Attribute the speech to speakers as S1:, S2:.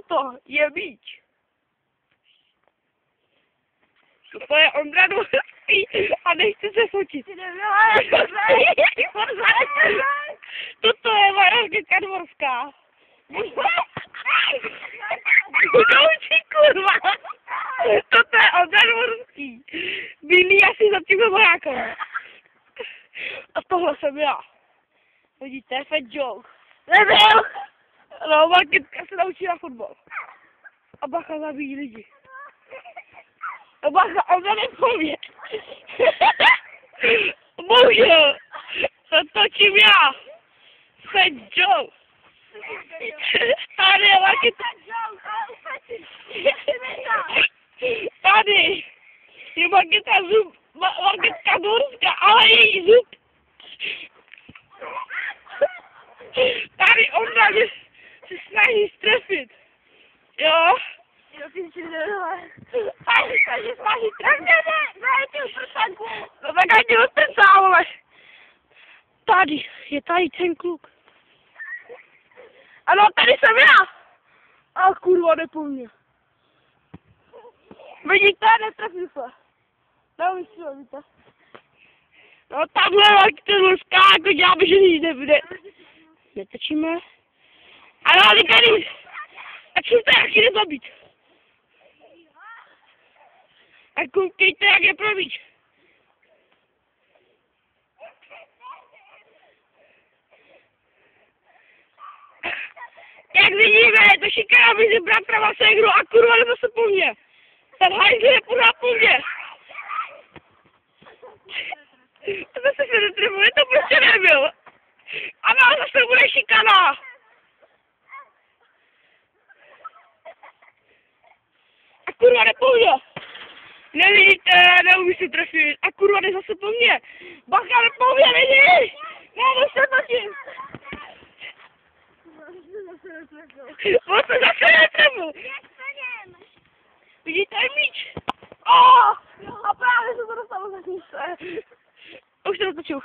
S1: toto je míč. To je Ondra Dvorský a nechce se fotit. Toto je Markétka Dvorská. Kouči, kurva. Toto je Ondra Dvorský. Bílý asi za tím vojákem. A tohle jsem já. Vidíte, fat joke. Nebyl! No, Markétka se naučila fotbal. A bacha zabíjí lidi. A bacha, Ondra nepověd. Bohužel, to točím já. Fat joke. Tady je Markétka. Tady je Markétka Dvorská, ale její zub. Tady Ondra se snaží strefit. Jo? Tady se snaží trefit. No tak ať ti odpecávole. Tady je tady ten kluk. Ano, tady jsem já. A kurva, nepomně. Vidíte, netrefil se. Neumyslel, vidíte. No takhle Markétka Dvorská, jako děláme, že nic nebude. Netočíme. Ano, tady. Tak jsem to jak jde zabít. A koukejte, jak je probíč. Jak vidíme, je to šikana mezi bratrem a ségrou a kurva nebo se po mně. Ten hajzl je pořád po mně. To zase se netrefuje, to prostě nebyl. Ano, zase bude šikana. A kurva jde po mně. Nevidíte, neumí se trefit. A kurva jde zase po mně. Bacha, jde po mně, vidíš? Ne, se točím. On se zase netrefil. Vidíte, je míč. A právě se to dostalo za míče. Už to natočil.